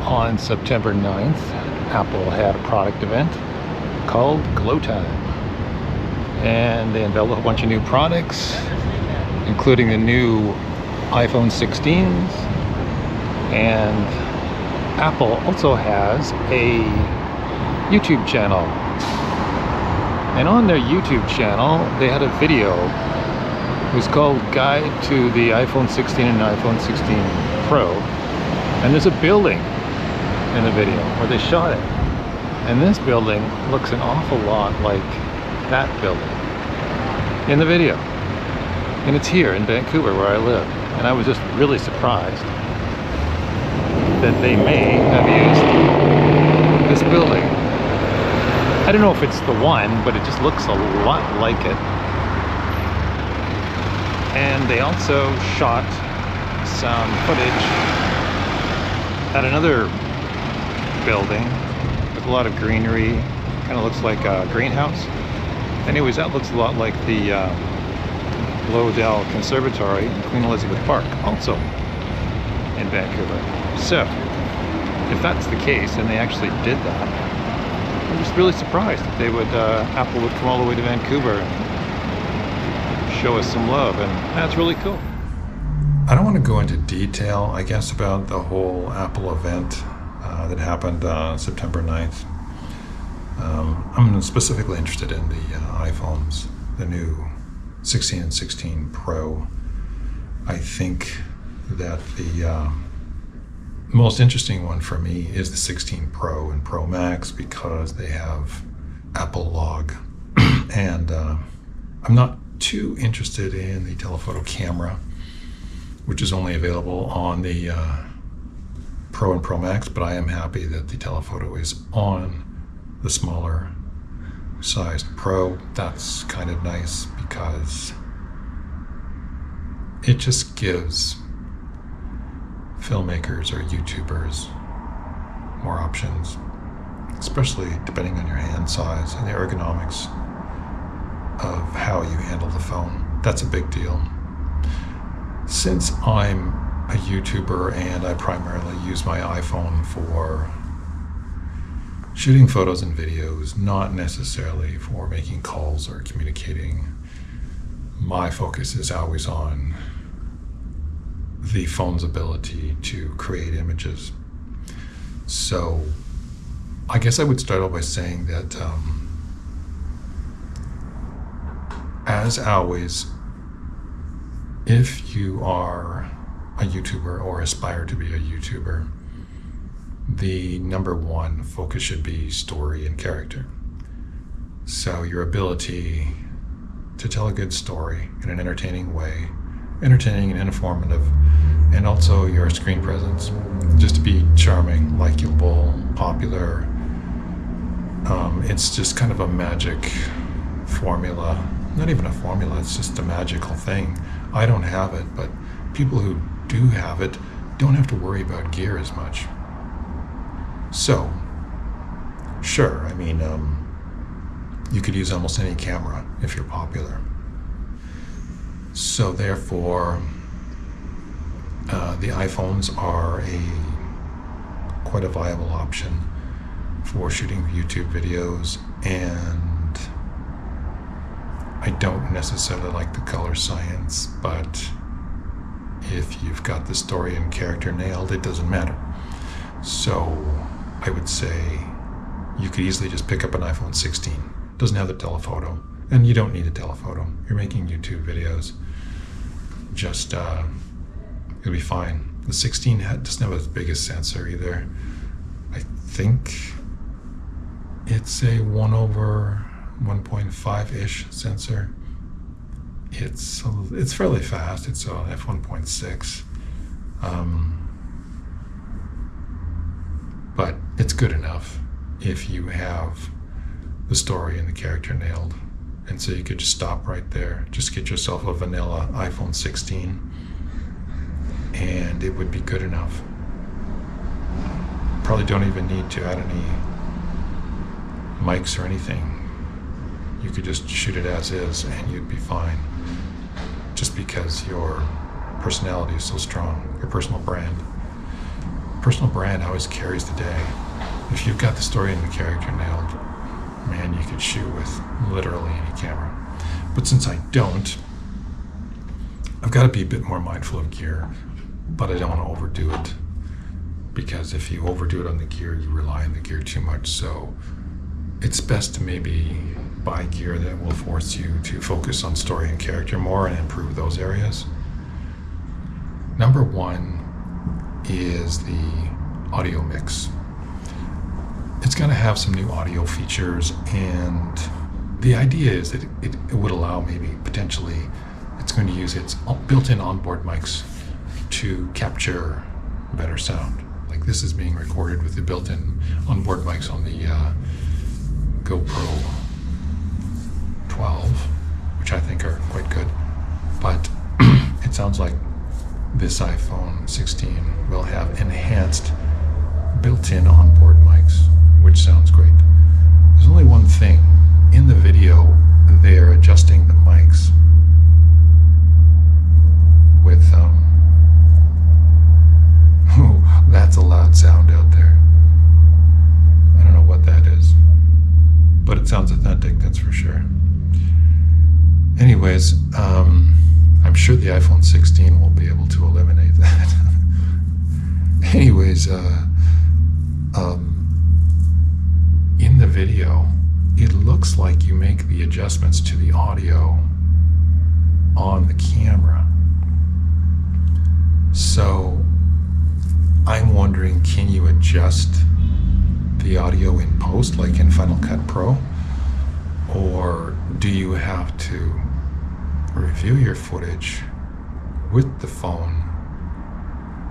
On September 9th, Apple had a product event called Glowtime. And they unveiled a whole bunch of new products, including the new iPhone 16s. And Apple also has a YouTube channel. And on their YouTube channel, they had a video. It was called Guide to the iPhone 16 and iPhone 16 Pro. And there's a building in the video where they shot it. And this building looks an awful lot like that building in the video. And it's here in Vancouver where I live. And I was just really surprised that they may have used this building. I don't know if it's the one, but it just looks a lot like it. And they also shot some footage at another building with a lot of greenery. Kind of looks like a greenhouse. Anyways, that looks a lot like the Lowdell Conservatory in Queen Elizabeth Park, also in Vancouver. So, if that's the case, and they actually did that, I'm just really surprised that they would, Apple would come all the way to Vancouver and show us some love, and that's really cool. I don't want to go into detail, I guess, about the whole Apple event that happened September 9th. I'm specifically interested in the iPhones, the new 16 and 16 Pro. I think that the most interesting one for me is the 16 Pro and Pro Max because they have Apple Log. And I'm not too interested in the telephoto camera, which is only available on the Pro and Pro Max, but I am happy that the telephoto is on the smaller sized Pro. That's kind of nice because it just gives filmmakers or YouTubers more options, especially depending on your hand size and the ergonomics of how you handle the phone. That's a big deal. Since I'm a YouTuber and I primarily use my iPhone for shooting photos and videos, not necessarily for making calls or communicating, my focus is always on the phone's ability to create images. So I guess I would start off by saying that as always, if you are a YouTuber or aspire to be a YouTuber, the number one focus should be story and character. So your ability to tell a good story in an entertaining way, entertaining and informative, and also your screen presence, just to be charming, likable, popular. It's just kind of a magic formula. Not even a formula, it's just a magical thing. I don't have it, but people who do have it don't have to worry about gear as much. So, sure, I mean, you could use almost any camera if you're popular. So therefore, the iPhones are quite a viable option for shooting YouTube videos, and I don't necessarily like the color science, but if you've got the story and character nailed, it doesn't matter. So I would say you could easily just pick up an iPhone 16. It doesn't have the telephoto, and you don't need a telephoto. You're making YouTube videos. Just, it'll be fine. The 16 doesn't have as big a sensor either. I think it's a 1/1.5-ish sensor. It's fairly fast. It's a f1.6. But it's good enough if you have the story and the character nailed. And so you could just stop right there. Just get yourself a vanilla iPhone 16 and it would be good enough. Probably don't even need to add any mics or anything. You could just shoot it as is and you'd be fine. Just because your personality is so strong, your personal brand. personal brand always carries the day. If you've got the story and the character nailed, man, you could shoot with literally any camera. But since I don't, I've got to be a bit more mindful of gear, but I don't want to overdo it, because if you overdo it on the gear, you rely on the gear too much. So it's best to maybe buy gear that will force you to focus on story and character more and improve those areas. Number one is the audio mix. It's going to have some new audio features, and the idea is that it would allow, maybe potentially, it's going to use its built-in onboard mics to capture better sound. Like this is being recorded with the built-in onboard mics on the GoPro 12, which I think are quite good. But it sounds like this iPhone 16 will have enhanced built-in onboard mics, which sounds great. There's only one thing. In the video, they're adjusting the mics with, oh, that's a loud sound out there. I don't know what that is, but it sounds authentic, that's for sure. Anyways, I'm sure the iPhone 16 will be able to eliminate that. Anyways, in the video, it looks like you make the adjustments to the audio on the camera. So I'm wondering, can you adjust the audio in post, like in Final Cut Pro? Or do you have to review your footage with the phone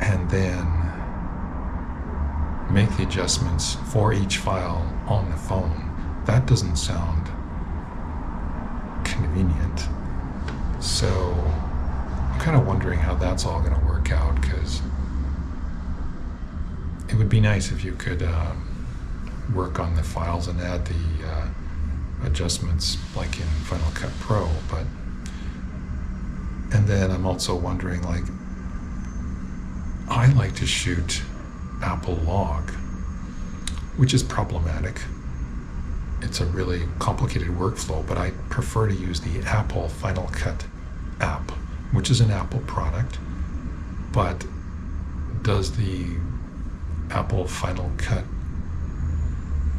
and then make the adjustments for each file on the phone? That doesn't sound convenient. So I'm kind of wondering how that's all going to work out, because it would be nice if you could work on the files and add the adjustments like in Final Cut Pro. And then I'm also wondering, like, I like to shoot Apple Log, which is problematic. It's a really complicated workflow, but I prefer to use the Apple Final Cut app, which is an Apple product. But does the Apple Final Cut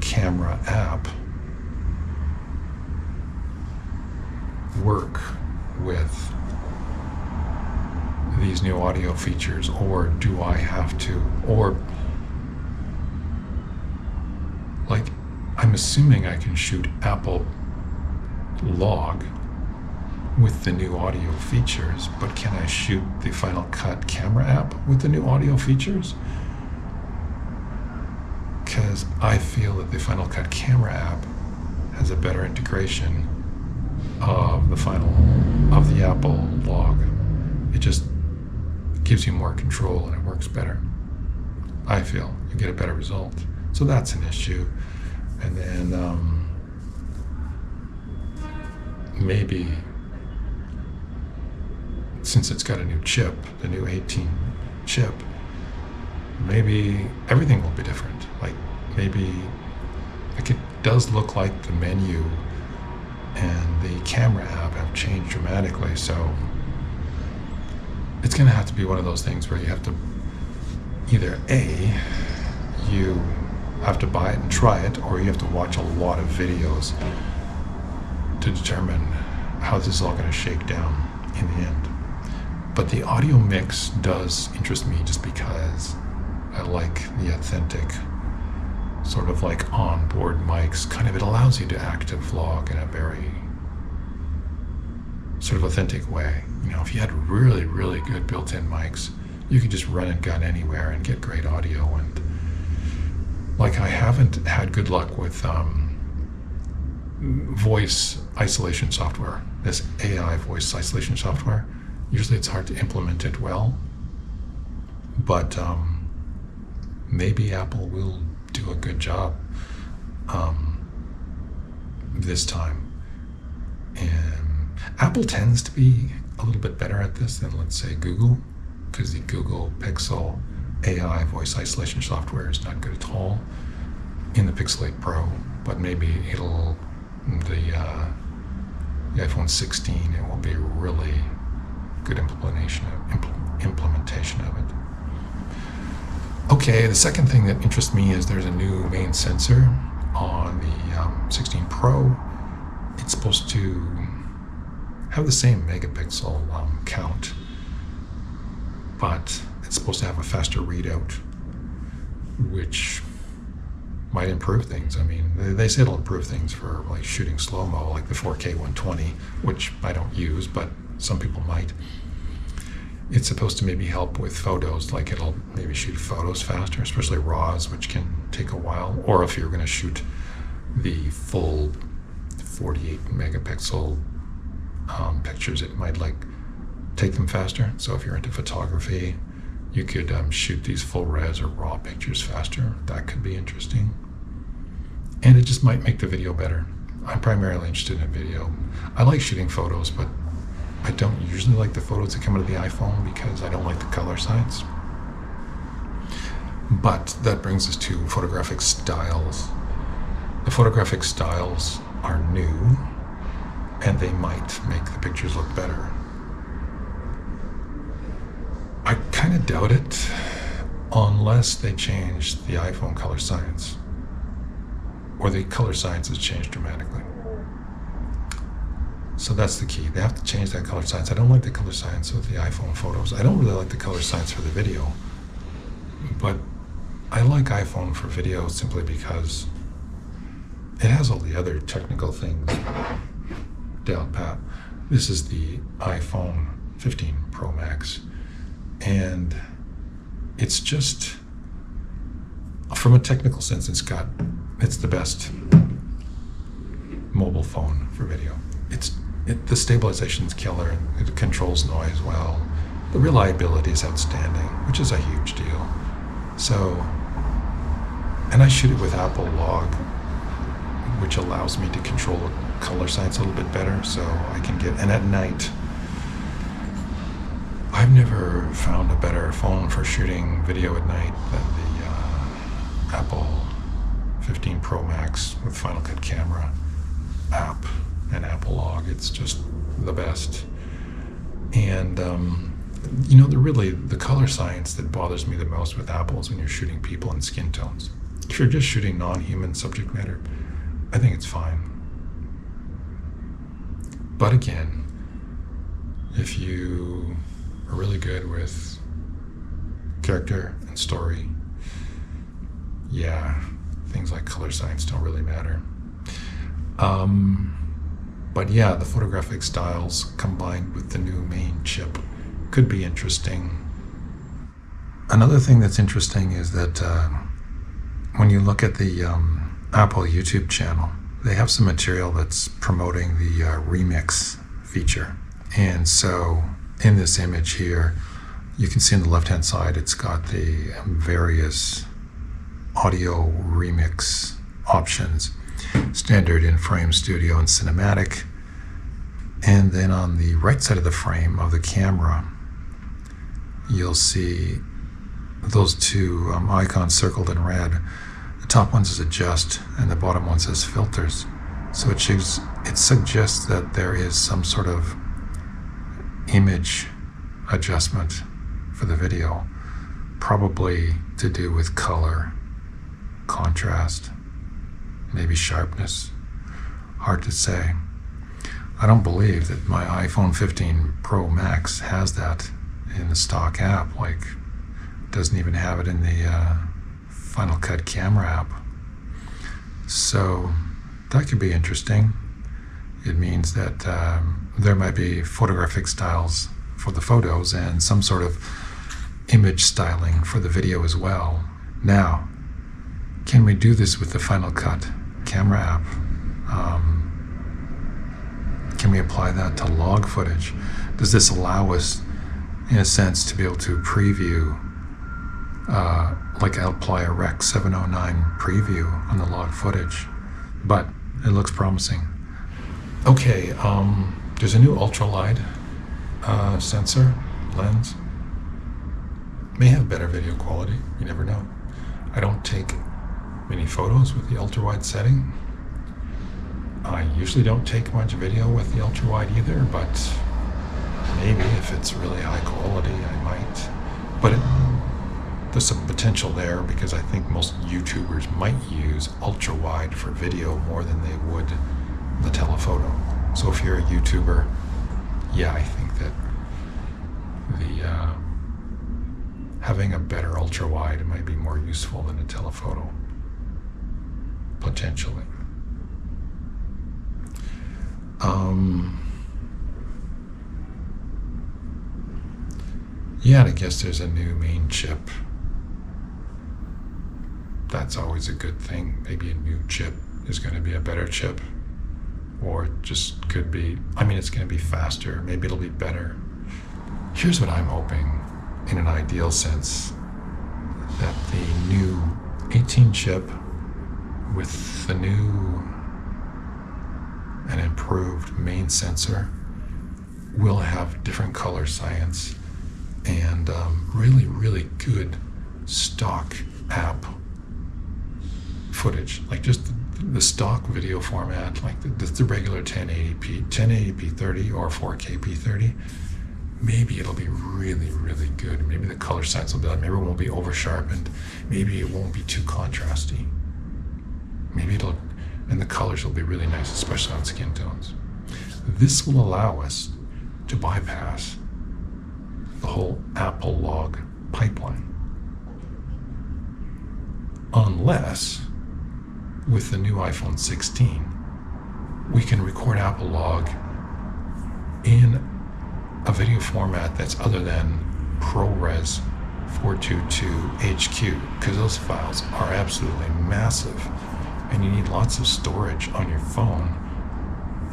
camera app work with these new audio features, or do I have to, or like, I'm assuming I can shoot Apple Log with the new audio features, but can I shoot the Final Cut camera app with the new audio features? Because I feel that the Final Cut camera app has a better integration of the Apple Log. It just gives you more control and it works better. I feel you get a better result. So that's an issue. And then maybe, since it's got a new chip, the new 18 chip, maybe everything will be different. Like maybe, like, it does look like the menu and the camera app have changed dramatically. So it's going to have to be one of those things where you have to either you have to buy it and try it, or you have to watch a lot of videos to determine how this is all going to shake down in the end. But the audio mix does interest me, just because I like the authentic sort of like onboard mics. Kind of, it allows you to active vlog in a very sort of authentic way. You know, if you had really, really good built-in mics, you could just run and gun anywhere and get great audio. And like, I haven't had good luck with voice isolation software, this AI voice isolation software. Usually it's hard to implement it well, but maybe Apple will do a good job this time. And Apple tends to be a little bit better at this than, let's say, Google, because the Google Pixel AI voice isolation software is not good at all in the Pixel 8 Pro, but maybe the iPhone 16, it will be a really good implementation of it. Okay, the second thing that interests me is there's a new main sensor on the 16 Pro. It's supposed to have the same megapixel count, but it's supposed to have a faster readout, which might improve things. I mean, they say it'll improve things for like shooting slow-mo, like the 4K 120, which I don't use, but some people might. It's supposed to maybe help with photos, like it'll maybe shoot photos faster, especially RAWs, which can take a while. Or if you're going to shoot the full 48 megapixel pictures, it might like take them faster. So if you're into photography, you could shoot these full res or raw pictures faster. That could be interesting. And it just might make the video better. I'm primarily interested in video. I like shooting photos, but I don't usually like the photos that come out of the iPhone because I don't like the color science. But that brings us to Photographic Styles. The Photographic Styles are new, and they might make the pictures look better. I kind of doubt it unless they change the iPhone color science, or the color science has changed dramatically. So that's the key. They have to change that color science. I don't like the color science of the iPhone photos. I don't really like the color science for the video, but I like iPhone for video simply because it has all the other technical things down pat. This is the iPhone 15 Pro Max, and it's just, from a technical sense, it's the best mobile phone for video. The stabilization is killer. It controls noise well. The reliability is outstanding, which is a huge deal. So, and I shoot it with Apple Log, which allows me to control the color science a little bit better, so I can get, and at night, I've never found a better phone for shooting video at night than the Apple 15 Pro Max with Final Cut Camera app and Apple Log. It's just the best. And the color science that bothers me the most with Apple is when you're shooting people in skin tones. If you're just shooting non-human subject matter, I think it's fine. But again, if you are really good with character and story, yeah, things like color science don't really matter. But yeah, the Photographic Styles combined with the new main chip could be interesting. Another thing that's interesting is that when you look at the Apple YouTube channel, they have some material that's promoting the remix feature. And so in this image here, you can see on the left-hand side, it's got the various audio remix options, standard, in-frame, studio, and cinematic. And then on the right side of the frame of the camera, you'll see those two icons circled in red. The top one says adjust, and the bottom one says filters. So it suggests that there is some sort of image adjustment for the video, probably to do with color, contrast, maybe sharpness. Hard to say. I don't believe that my iPhone 15 Pro Max has that in the stock app. Like, doesn't even have it in the Final Cut Camera app. So that could be interesting. It means that there might be photographic styles for the photos and some sort of image styling for the video as well. Now, can we do this with the Final Cut Camera app? Can we apply that to log footage? Does this allow us, in a sense, to be able to preview, like apply a Rec 709 preview on the log footage? But it looks promising. Okay, there's a new ultralight sensor lens. may have better video quality. You never know. I don't take many photos with the ultra-wide setting. I usually don't take much video with the ultra-wide either, but maybe if it's really high quality, I might. But there's some potential there because I think most YouTubers might use ultra-wide for video more than they would the telephoto. So if you're a YouTuber, yeah, I think that having a better ultra-wide might be more useful than a telephoto, potentially. Yeah, and I guess there's a new main chip. That's always a good thing. Maybe a new chip is going to be a better chip, or it just could be, I mean, it's going to be faster. Maybe it'll be better. Here's what I'm hoping, in an ideal sense, that the new 18 chip with the new and improved main sensor will have different color science and really, really good stock app footage, like just the stock video format, like the regular 1080p 30 or 4K p30. Maybe it'll be really, really good. Maybe the color science will be like, maybe it won't be over sharpened. Maybe it won't be too contrasty. Maybe and the colors will be really nice, especially on skin tones. This will allow us to bypass the whole Apple log pipeline. Unless, with the new iPhone 16, we can record Apple log in a video format that's other than ProRes 422 HQ, because those files are absolutely massive and you need lots of storage on your phone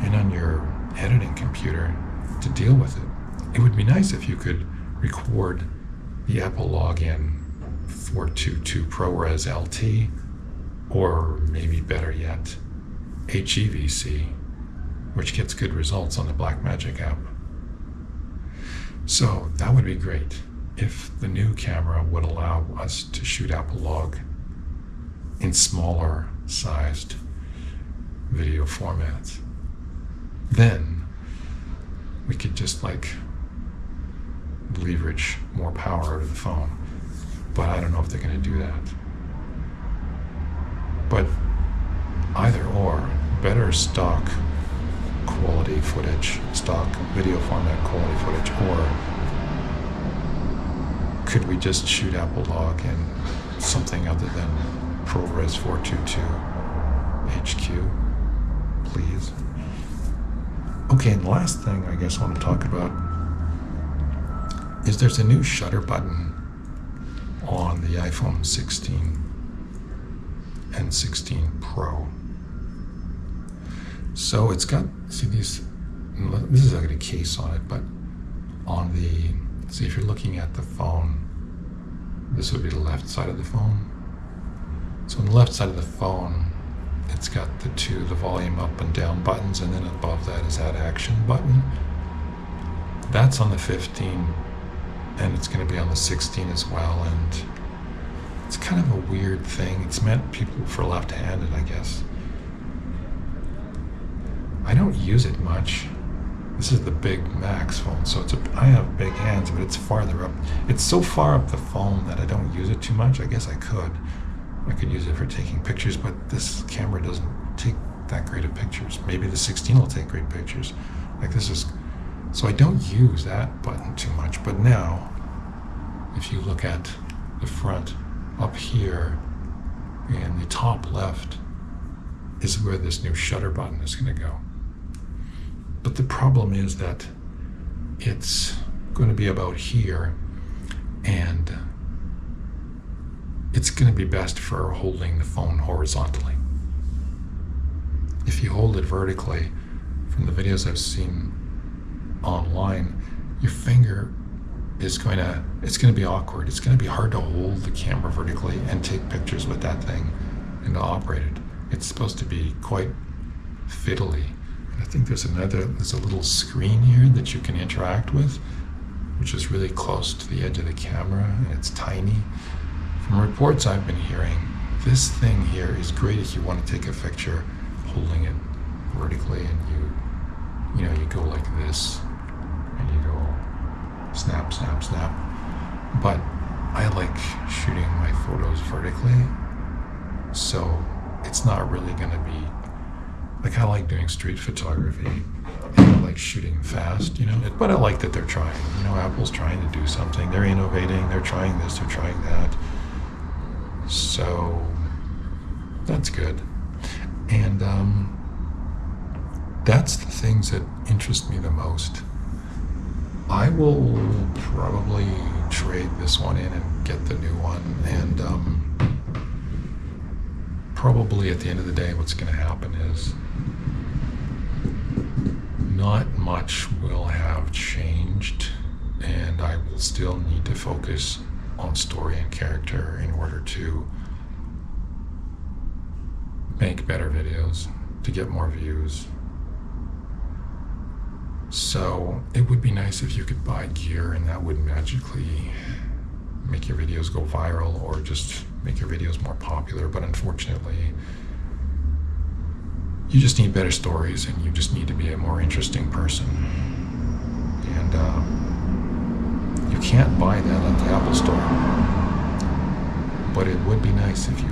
and on your editing computer to deal with it. It would be nice if you could record the Apple log in 422 ProRes LT, or maybe better yet, HEVC, which gets good results on the Blackmagic app. So that would be great if the new camera would allow us to shoot Apple log in smaller sized video formats. Then we could just like leverage more power out of the phone. But I don't know if they're going to do that. But either or, better stock quality footage, stock video format quality footage, or could we just shoot Apple log in something other than ProRes 422 HQ, please? Okay, and the last thing I guess I want to talk about is there's a new shutter button on the iPhone 16 and 16 Pro. So it's got, see these, this is like a case on it, but on the, see if you're looking at the phone, this would be the left side of the phone. So on the left side of the phone, it's got the volume up and down buttons, and then above that is that action button. That's on the 15, and it's going to be on the 16 as well, and it's kind of a weird thing. It's meant people for left-handed, I guess. I don't use it much. This is the big Max phone, so I have big hands, but it's farther up. It's so far up the phone that I don't use it too much. I guess I could use it for taking pictures, but this camera doesn't take that great of pictures. Maybe the 16 will take great pictures. Like this is, so I don't use that button too much. But now, if you look at the front, up here in the top left is where this new shutter button is going to go. But the problem is that it's going to be about here, and it's going to be best for holding the phone horizontally. If you hold it vertically, from the videos I've seen online, your finger is it's going to be awkward. It's going to be hard to hold the camera vertically and take pictures with that thing and to operate it. It's supposed to be quite fiddly. And I think there's a little screen here that you can interact with. which is really close to the edge of the camera, and it's tiny. From reports I've been hearing, this thing here is great if you want to take a picture holding it vertically, and you go like this, and you go snap, snap, snap. But I like shooting my photos vertically, so it's not really going to be like, I like doing street photography, and I like shooting fast, but I like that they're trying. Apple's trying to do something. They're innovating. They're trying this. They're trying that. So that's good. And that's the things that interest me the most. I will probably trade this one in and get the new one. And probably at the end of the day, what's going to happen is not much will have changed, and I will still need to focus on story and character in order to make better videos, to get more views. So it would be nice if you could buy gear and that would magically make your videos go viral or just make your videos more popular. But unfortunately, you just need better stories, and you just need to be a more interesting person. And you can't buy that at the Apple Store. But it would be nice if you